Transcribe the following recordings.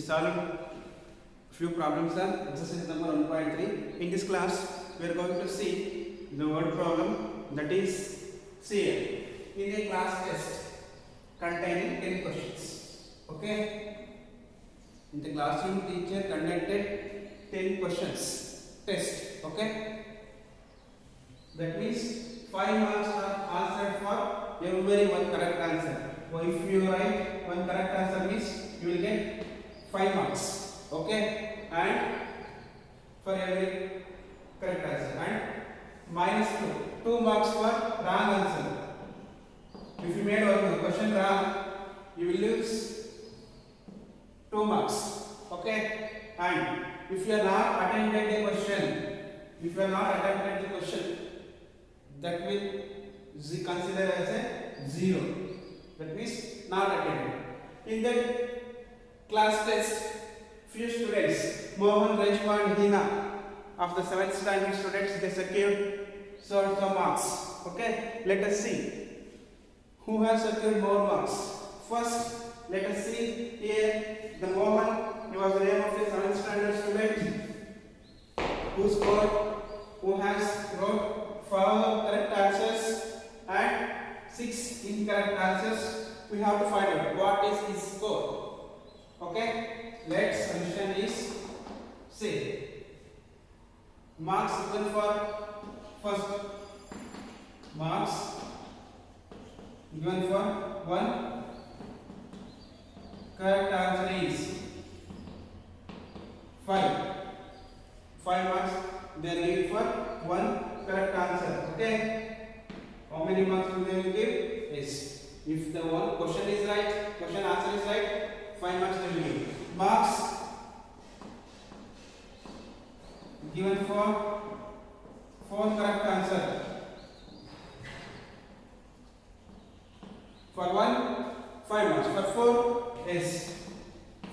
solved few problems on exercise number 1.3. In this class, we are going to see the word problem, that is CL, in a class test containing 10 questions. Okay? In the classroom, teacher conducted 10 questions test. Okay? That means 5 marks are answered for every one correct answer. So if you write one correct answer means you will get 5 marks. Okay? And for every correct answer. And minus 2 marks for wrong answer. If you made one question wrong, you will lose 2 marks. Okay? And if you are not attended the question, that will consider as a 0. That means not attended. In that class test, few students, Mohan, Reshma and Hina, of the 7th standard students, they secured so marks. Okay, let us see who has secured more marks. First, let us see here the Mohan. He was the name of the 7th standard student who has wrote 4 correct answers and 6 incorrect answers. We have to find out what is his score. Okay, let's solution is say marks given for first marks given for 1 correct answer is 5 marks they are given for 1 correct answer. Okay, how many marks will they give? Yes, if the one question is right, question answer is right, 5 marks they will give. Marks given for 4 correct answer. For 1, 5 marks. For 4 is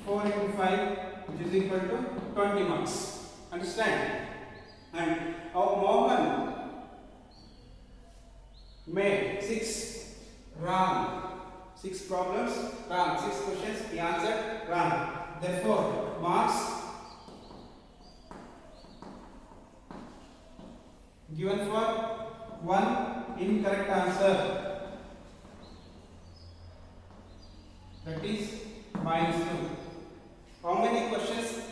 4 into 5, which is equal to 20 marks. Understand? And Mohan made 6 wrong. 6 problems wrong. 6 questions he answered wrong. Therefore, marks given for 1 incorrect answer, that is minus 2. How many questions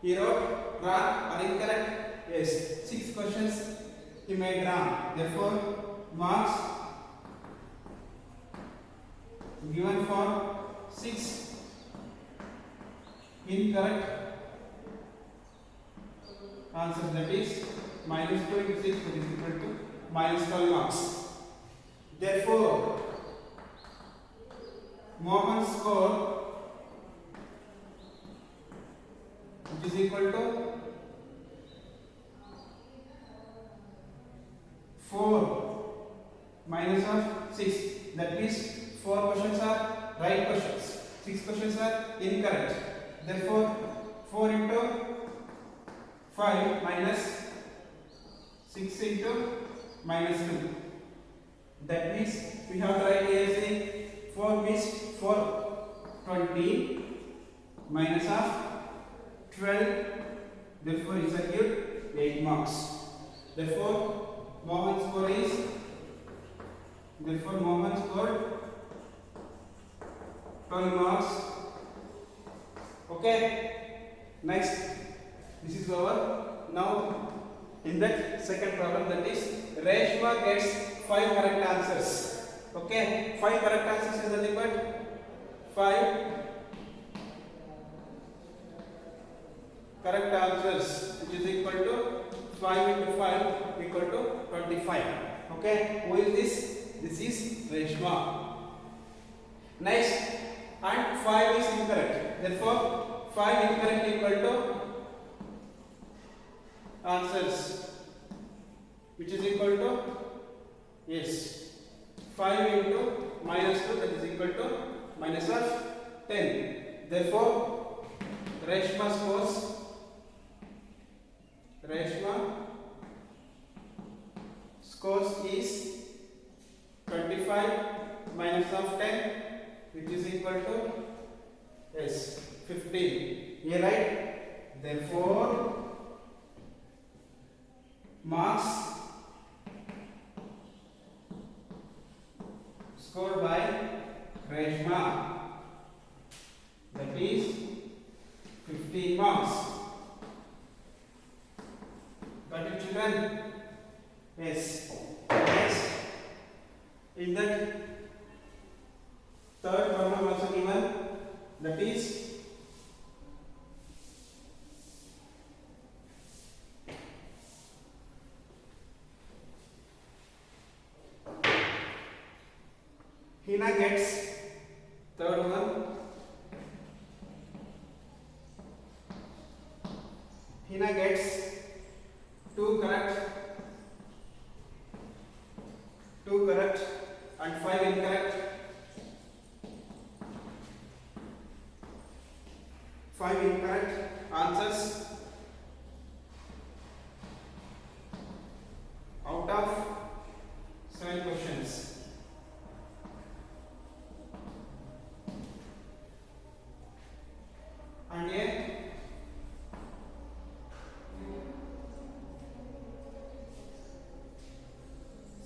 he wrote wrong or incorrect? Yes, 6 questions he made wrong. Therefore, marks given for 6 incorrect answers, that is minus 2 into 6, which is equal to minus 12 marks. Therefore, Mohan's score, which is equal to 4 minus of 6. That means 4 questions are right questions, 6 questions are incorrect. Therefore, 4 into 5 minus 6 into minus 2. That means we have to write here say 4 means 420 minus of 12. Therefore, he secured 8 marks. Therefore, Mohan scored 12 marks. Okay. Next, this is over. Now, in that second problem, that is Reshma gets 5 correct answers. Okay, 5 correct answers is nothing but 5 correct answers, which is equal to 5 into 5 equal to 25. Okay, who is this? This is Reshma. Next, and 5 is incorrect. Therefore, 5 incorrect equal to answers, which is equal to, yes, 5 into minus 2, that is equal to minus of 10. Therefore, Reshma scores is 25 minus of 10, which is equal to, yes, 15. Here right. Therefore, marks scored by Reshma, that is 15 marks. Got it, children? Yes. Next, in that third problem also given, that is Hina gets, third one, Hina gets 2 correct and 5 incorrect. 5 incorrect answers out of 7 questions. And here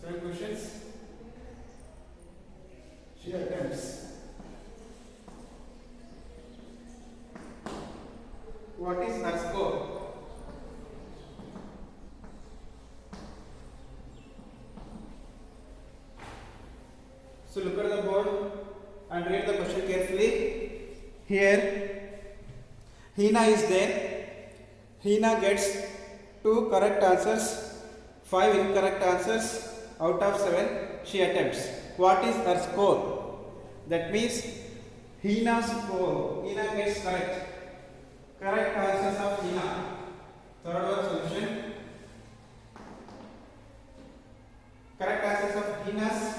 seven questions she attempts. What is her score? So look at the board and read the question carefully. Here Hina is there. Hina gets 2 correct answers, 5 incorrect answers out of 7 she attempts. What is her score? That means Hina's score. Hina gets correct answers of Hina. Third one solution. Correct answers of Hina's.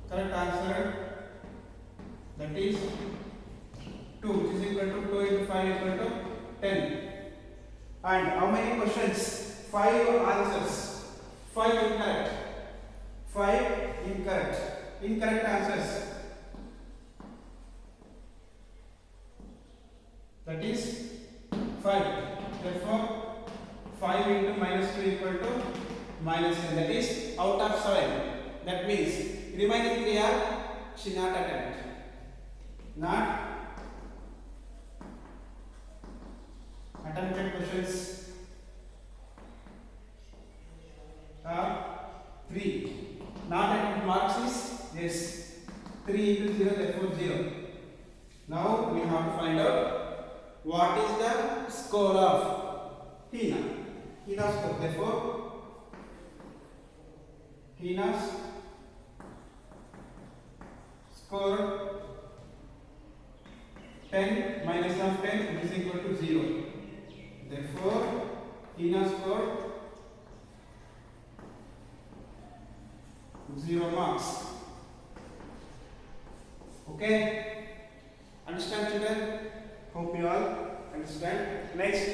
Correct answer, that is 2, which is equal to 2 into 5 equal to 10. And how many questions? 5 answers. 5 incorrect. 5 incorrect. Incorrect answers. That is 5. Therefore, 5 into minus 2 equal to minus 10. That is out of 7. That means remaining 3 are she not attempt. Not attempted questions are 3. Not attempted marks is yes. 3 into 0, therefore 0. Now we have to find out what is the score of Hina. Hina's score. Therefore, Hina's score 10 minus of 10 is equal to 0. Therefore, Hina scored 0 marks. Okay? Understand, children? Hope you all understand. Next,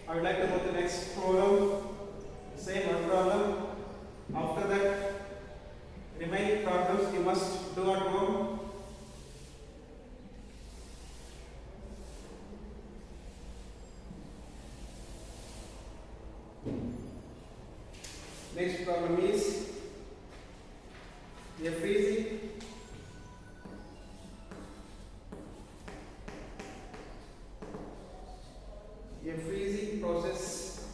I would like to go to the next problem. Same one problem. After that, remaining problems you must do at home. Next problem is a freezing process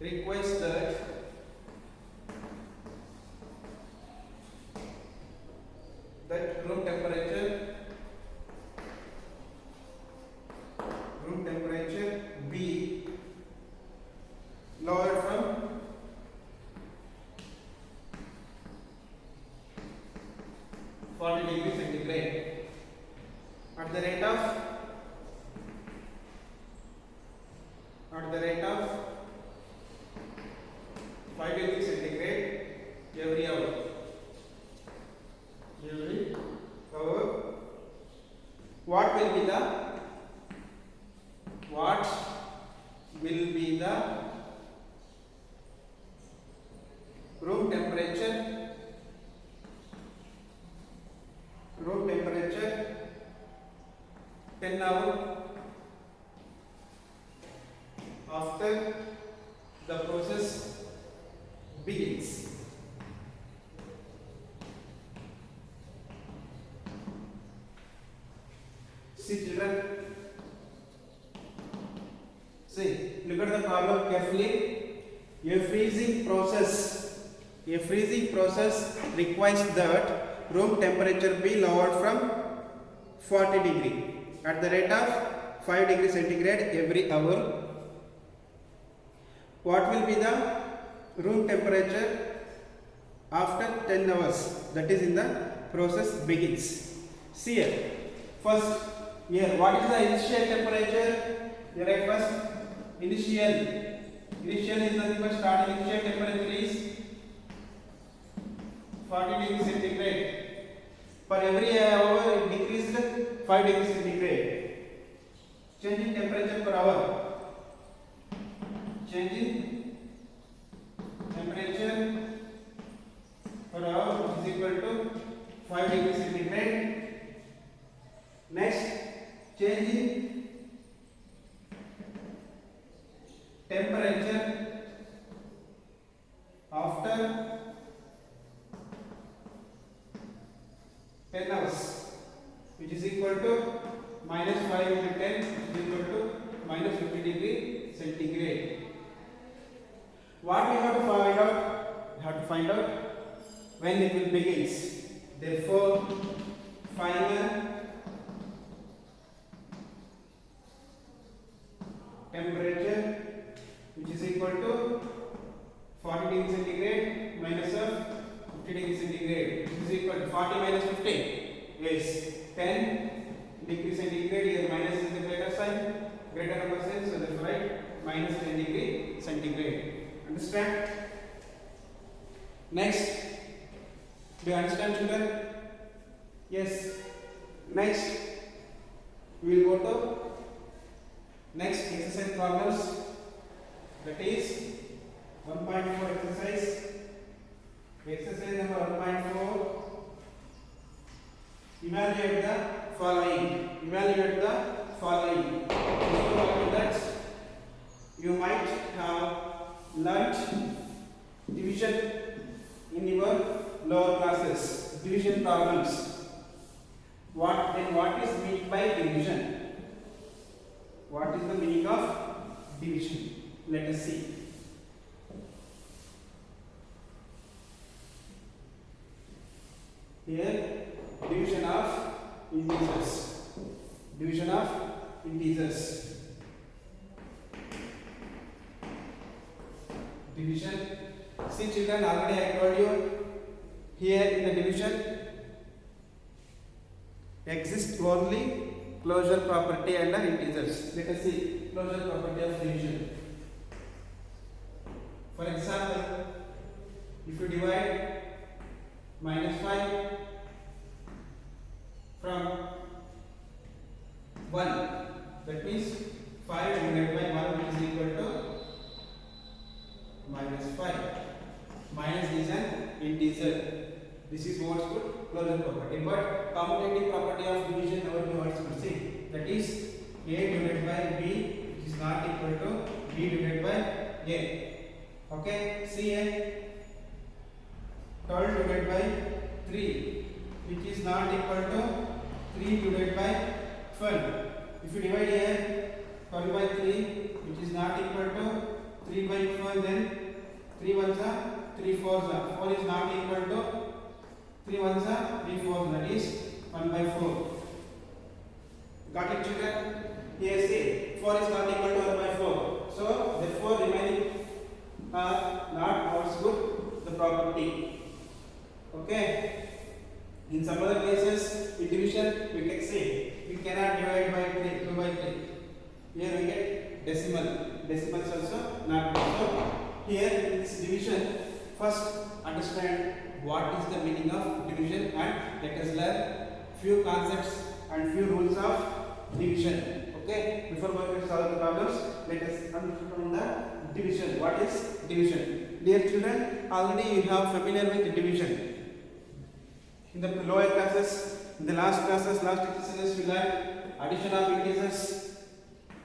requires that room temperature be lowered from 40 degrees centigrade at the rate of 5 degrees centigrade every hour. What will be the room temperature room temperature 10 hours after the process begins. See children, see, look at the problem carefully. A freezing process requires that room temperature be lowered from 40 degree at the rate of 5 degrees centigrade every hour. What will be the room temperature after 10 hours, that is in the process begins? See here, first here, what is the initial temperature? Here write first initial is nothing but starting initial temperature is 40 degrees centigrade. For every hour it decreased 5 degrees centigrade. Change in temperature per hour. Change in temperature per hour is equal to 5 degrees centigrade. Next, change in temperature after 10 hours, which is equal to minus 5 into 10 is equal to minus 50 degree centigrade. What we have to find out? We have to find out when it will begins. Therefore, final temperature, which is equal to 40 degree centigrade minus of 50 degree centigrade, which is equal to 40 minus 50 is 10 degree centigrade. Here minus is the greater sign, greater number sign, so therefore write minus 10 degree centigrade. Understand? Next, do you understand children? Yes. Next, we will go to next exercise problems, that is 1.4 exercise. Exercise number 1.4. Evaluate the following. Evaluate the following. Before that, you might have learnt division in your lower classes. Division problems. What is meant by division? What is the meaning of division? Let us see. Here, division of integers. Division of integers. Division. See children, already I told you, here in the division exists only closure property under integers. Let us see closure property of division. For example, if you divide minus 5 from 1, that means 5 divided by 1, which is equal to minus 5. Minus is an integer. This is what's called closure property. But commutative property of division never be what's called. See, that is a divided by b, which is not equal to b divided by a. Okay, see a 12 divided by 3, which is not equal to 3 divided by 12. If you divide here 12 by 3, which is not equal to 3 by 12, then 3 ones are 3 fours are. 4 is not equal to 3 ones are 3 fours, that is 1 by 4. Got it children? Here see, 4 is not equal to 1 by 4. So therefore remaining are not what's good the property. Okay. In some other cases, in division we can say we cannot divide by 3, 2 by 3. Here we get decimal. Decimals also not good. So here in this division, first understand what is the meaning of division and let us learn few concepts and few rules of division. Okay. Before going to solve the problems, let us understand the division. What is division? Dear children, already you have familiar with division. In the lower classes, In the last classes, last exercises, we learned addition of integers,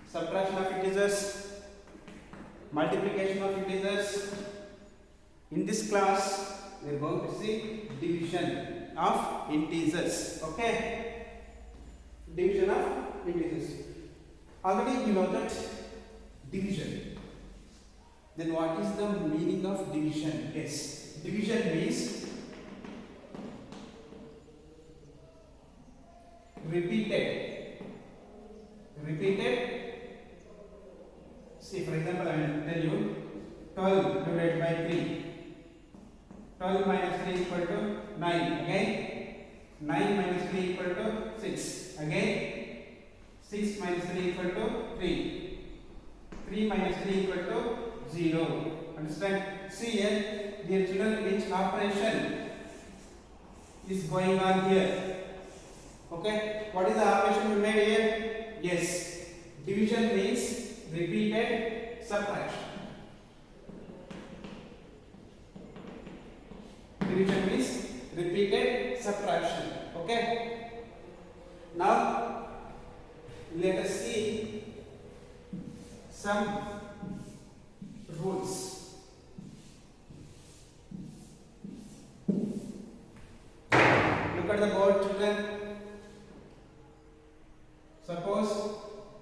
subtraction of integers, multiplication of integers. In this class, we are going to see division of integers. Okay, division of integers. Already you know that division. Then what is the meaning of division? Yes, division means repeated. See, for example, I will tell you 12 divided by 3. 12 minus 3 equal to 9. Again, 9 minus 3 equal to 6. Again, 6 minus 3 equal to 3. 3 minus 3 equal to 0. Understand? See here, dear children, which operation is going on here? Okay, what is the operation we made here? Yes, division means repeated subtraction. Division means repeated subtraction. Okay, now let us see some rules. Look at the board, children. Suppose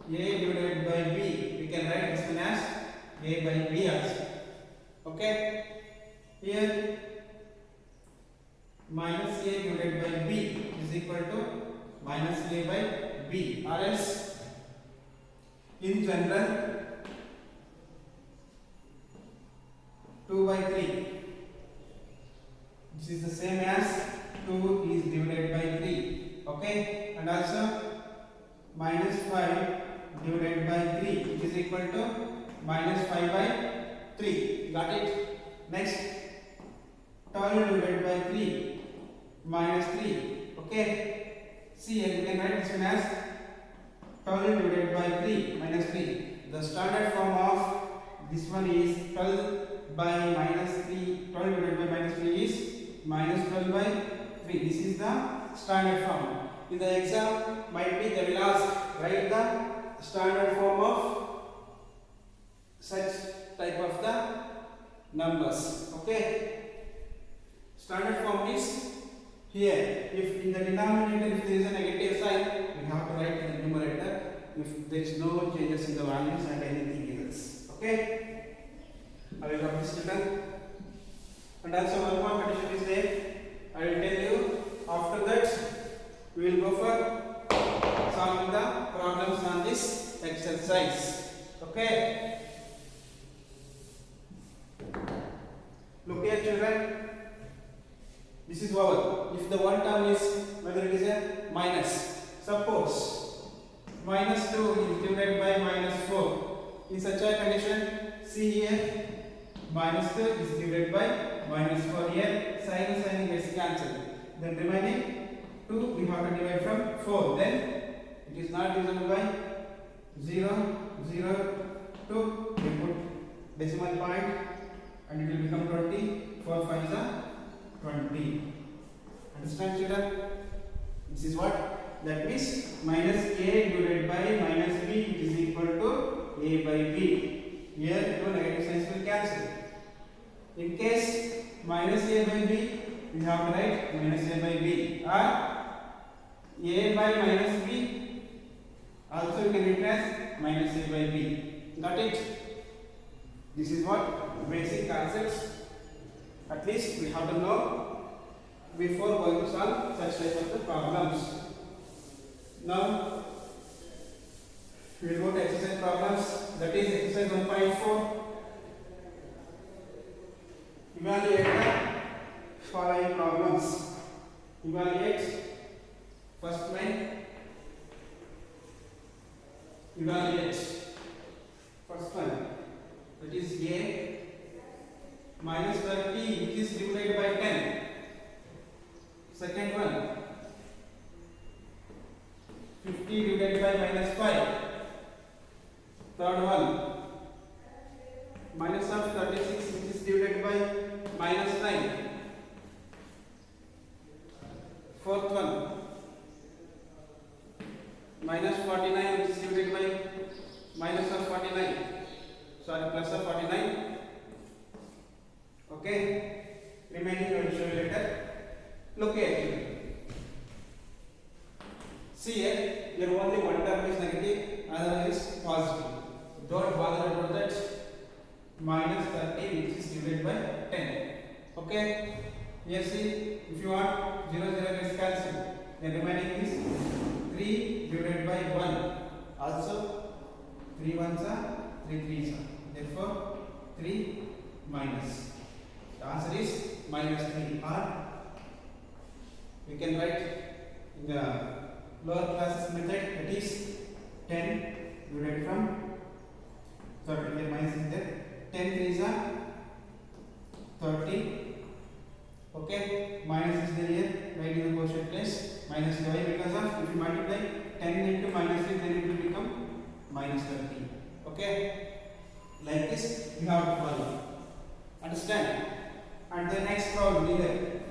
a divided by b, we can write this one as a by b also. Okay, here minus a divided by b is equal to minus a by b, or else in general 2 by 3. This is the same as 2 is divided by 3. Okay, and also minus 5 divided by 3, which is equal to minus 5 by 3. Got it? Next, 12 divided by 3 minus 3. Okay, see here you can write this one as 12 divided by 3 minus 3. The standard form of this one is 12 by minus 3. 12 divided by minus 3 is minus 12 by 3. This is the standard form. In the exam, might be they will ask, write the standard form of such type of the numbers. Okay, standard form is here. If in the denominator, if there is a negative sign, we have to write in the numerator if there is no changes in the values and anything else. Okay, I will have this written. And also one more condition is there. I will tell you after that. We will go for solving the problems on this exercise. Okay. Look here, children. This is over. If the one term is whether it is a minus, suppose minus 2 is divided by minus 4. In such a condition, see here, minus 2 is divided by minus 4. Here, sign gets cancelled. Then remaining 2 we have to divide from 4. Then it is not divisible by 0, 0, 2. We put decimal point and it will become 20. 4 5 is 20. Understand, children? This is what? That means minus a divided by minus b, which is equal to a by b. Here two negative signs will cancel. In case minus a by b, we have to write minus a by b, or a by minus b also you can write as minus a by b. Got it? This is what basic concepts at least we have to know before going to solve such type of the problems. Now we will go to exercise problems, that is exercise 1.4. Evaluate the following problems. Evaluate first one. Evaluate first one, that is a minus 30 which is divided by 10. Second one, 50 divided by minus 5. Third one, minus of 36 which is divided by minus 9. Fourth one, minus 49 which is divided by minus of 49, sorry, plus of 49. Okay, remaining I will show you later. Look here. See here only one term is negative, other is positive. Don't bother about that. Minus 30 which is divided by 10. Okay. Here see, if you want 0 0 gets cancelled. The remaining is 3 divided by 1. Also 3 1s are 3 3s are. Therefore 3 minus. The answer is minus 3, or we can write in the lower classes method, that is 10 divided from 30. The minus is there. 10 3s are 30. Okay, minus is there here, right in the quotient place. Minus why? Because of if you multiply 10 into minus 3, then it will become minus 30. Okay, like this you have to follow. Understand? And the next problem here,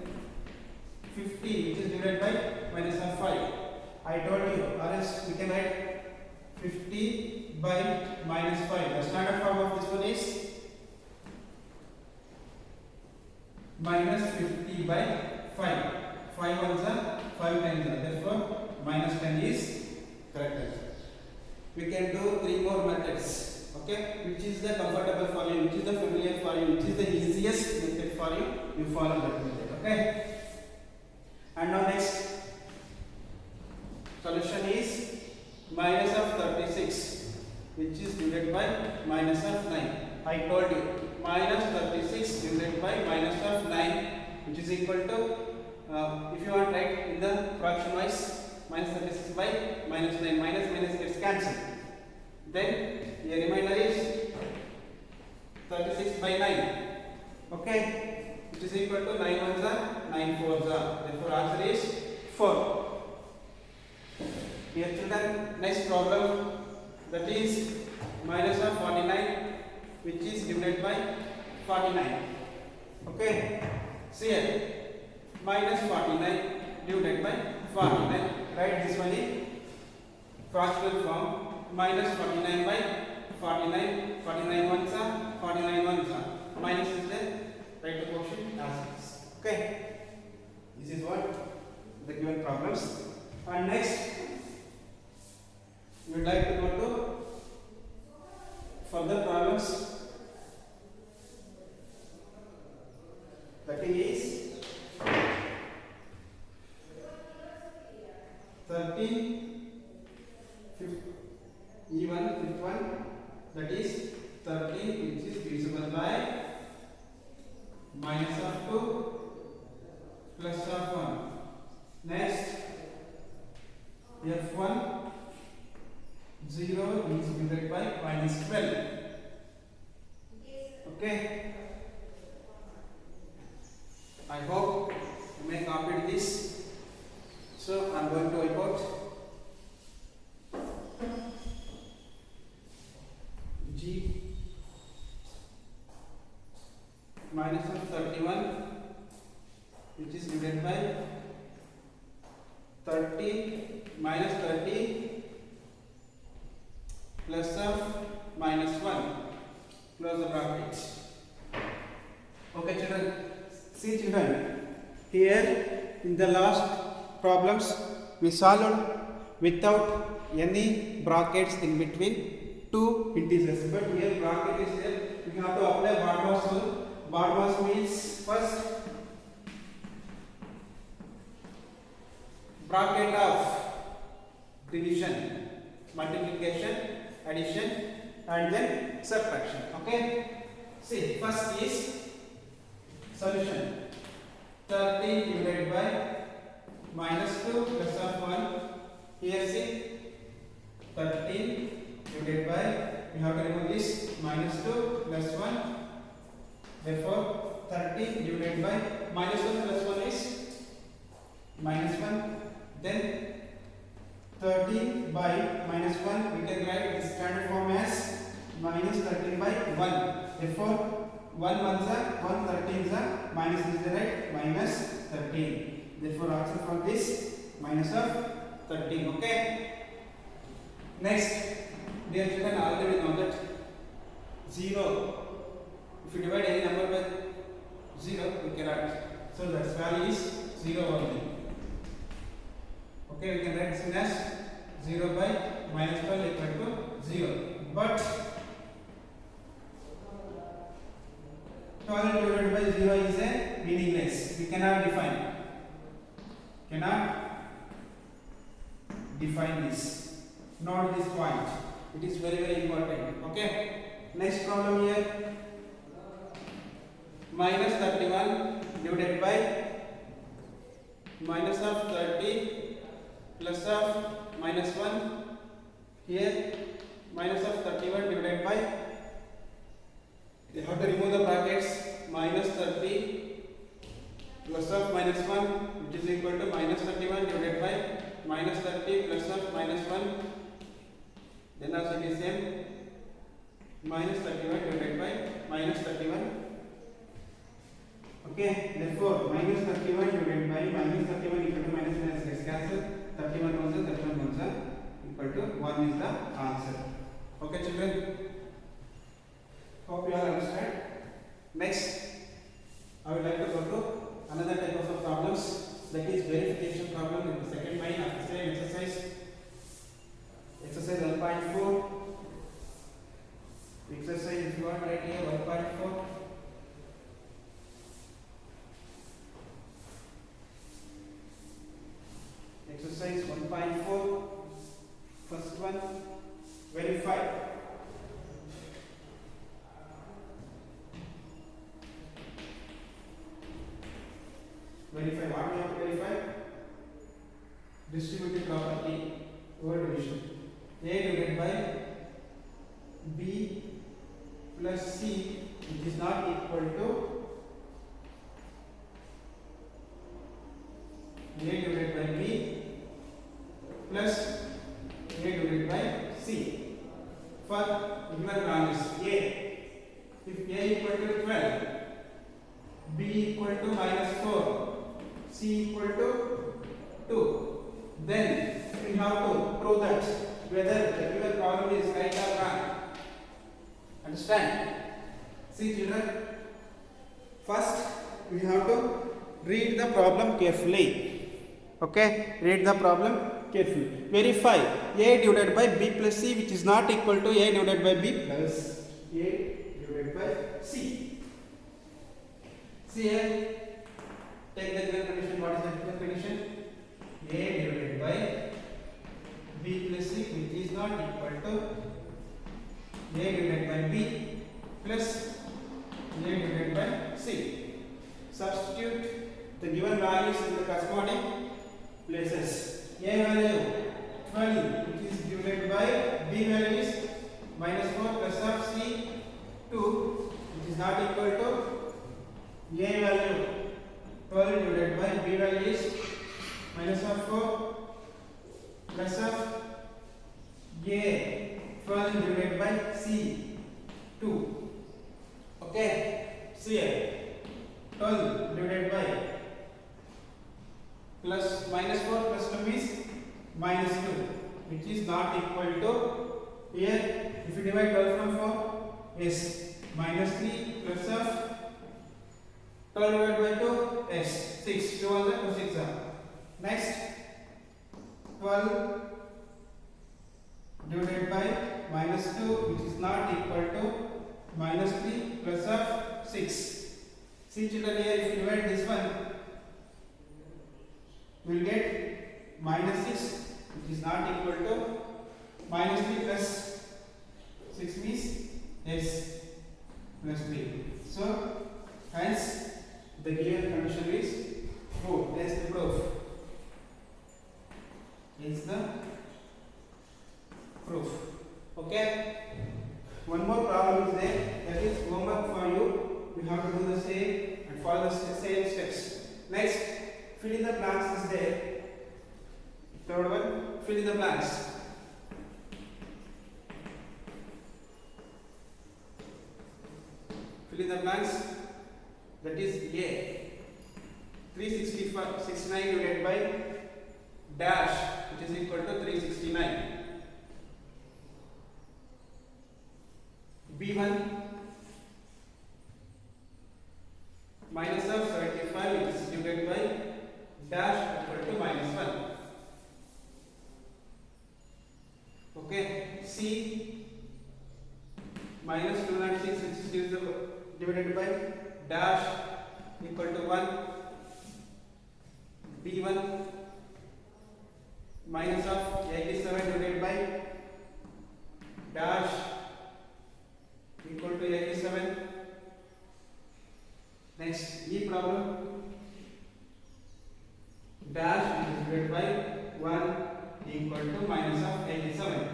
50 which is divided by minus of 5. I told you, or else we can write 50 by minus 5. The standard form of this one is minus 50 by 5. 5 ones are 5 times are. Therefore, minus 10 is correct answer. We can do 3 more methods. Okay, which is the comfortable for you, which is the familiar for you, which is the easiest method for you. You follow that method. Okay. And now next solution is minus of 36, which is divided by minus of 9. I told you minus 36 divided by minus of 9, which is equal to if you want write in the fraction wise, minus 36 by minus 9. Minus minus gets cancelled. Then the remainder is 36 by 9. Okay, which is equal to 9 ones are 9 fours are. Therefore, answer is 4. Here children, next problem, that is minus of 49, which is divided by 49. Okay, see here, minus 49 divided by 49. Write this one in fractional form. Minus 49 by 49. 49 ones are 49 ones are. Minus is there. Write the quotient as is. Okay, this is what the given problems. And next, we would like to go to further problems. That is 13, 15, even 51, that is 13 which is divisible by minus of 2 plus of 1. Next, F1 0 is divided by minus 12. Okay, I hope you may complete this. So I am going to wipe out G minus of 31, which is divided by 30 minus 30 plus of minus 1. Close the bracket. Okay children, see children, here in the last problems we solved without any brackets in between two integers, but here bracket is there. We have to apply BODMAS rule. BODMAS means first bracket of division, multiplication, addition, and then subtraction. Okay, see, first is solution. 13 divided by minus 2 plus of 1. Here see, 13 divided by, we have to remove this, minus 2 plus 1. Therefore 13 divided by minus 1 plus 1 is minus 1. Then 13 by minus 1, we can write the standard form as minus 13 by 1. Therefore 1 ones are 1 13s are minus is the right, minus 13. Therefore answer for this minus of 13. Okay, Next, dear children, already know that 0. If you divide any number by 0, we cannot. So that value is 0 only. Okay, we can write this as 0 by minus 12 equal to 0. But 12 divided by 0 is a meaningless. We cannot define. This. Not this point. It is very, very important. Okay. Next problem here. Minus 31 divided by minus of 30 plus of minus 1. Here minus of 31 divided by, you have to remove the brackets, minus 30 plus of minus 1, which is equal to minus 31 divided by minus 30 plus of minus 1. Then also it is same, minus 31 divided by minus 31. Okay, therefore minus 31 divided by minus 31 equal to minus gets cancelled. 31 ones are 31 ones are equal to 1 is the answer. Okay, children. Hope you all understand. Next, I would like to go to another type of problems, that is verification problem in the second line of the same exercise. Exercise 1.4. Exercise, if you want right here, 1.4. Exercise 1.4. First one, verify. Verify. What we have to verify? Distributive property over division. A divided by B plus C, which is not equal to A divided by B plus A divided by C. For given values A, if A equal to 12, B equal to minus 4, C equal to 2, then we have to prove that whether the given problem is right or wrong. Understand? See children, first we have to read the problem carefully. Okay, read the problem carefully. Verify A divided by B plus C, which is not equal to A divided by B plus A divided by C. See here, take the given condition. What is the given condition? A divided by B plus C, which is not equal to A divided by B plus A divided by C. Substitute the given values in the corresponding places. A value 12, which is divided by B value is minus 4 plus of C 2, which is not equal to A value 12 divided by B value is minus of 4 plus of A 12 divided by C 2. Okay, so here 12 divided by plus minus 4 plus 2 is minus 2, which is not equal to, here if you divide 12 from 4 is minus 3 plus of 12 divided by 2 is 6. 2 on the 2 6 are. Next 12 divided by minus 2, which is not equal to minus 3 plus of 6. See children, here if you divide this one, we will get minus 6, which is not equal to minus 3 plus 6 means yes plus 3. So hence the given condition is true. There is the proof. Is the proof. Okay. One more problem is there. That is homework for you. We have to do the same and follow the same steps. Next, fill in the blanks is there. Third one, fill in the blanks. Fill in the blanks. That is A. 369 divided by dash, which is equal to 369. C minus 206 which is divided by dash equal to 1 B1 minus of 87 divided by dash equal to 87. Next E problem, dash is divided by 1 equal to minus of 87.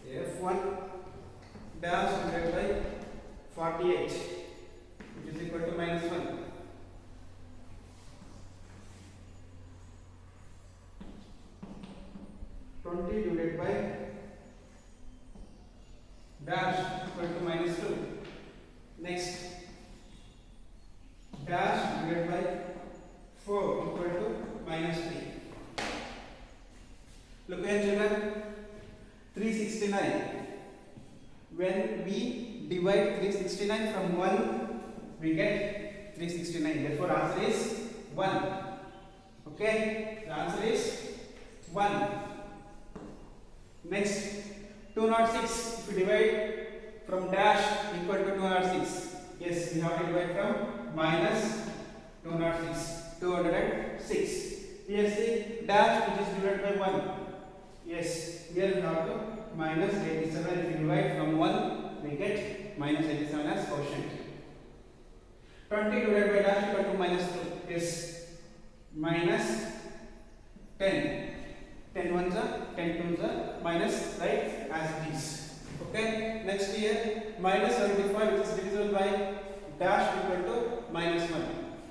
F1 dash divided by 48 which is equal to minus 1. Divided by dash equal to minus 2. Next, dash divided by 4 equal to minus 3. Look here children, 369. When we divide 369 from 1, we get 369. Therefore, answer is 1. Okay, the answer is 1. Next, 206. If we divide from dash equal to 206, yes, we have to divide from minus 206. 206. Here see dash which is divided by 1. Yes, here we have to minus 87. If we divide from 1, we get minus 87 as quotient. 20 divided by dash equal to minus 2 is minus 10. 10 ones are 10 twos are minus, right, as it is. Okay, next here minus 75 which is divisible by dash equal to minus 1.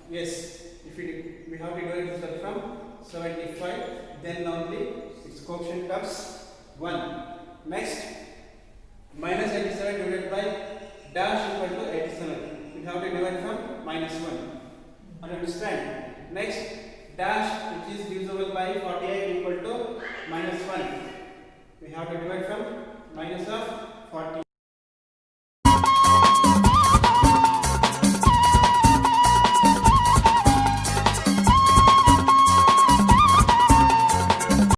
Yes, if we have to divide this from 75, then only its quotient comes 1. Next, minus 87 divided by dash equal to 87. We have to divide from minus 1. Understand? Next, dash which is divisible by 48 equal to minus 1. We have to divide from minus of 40.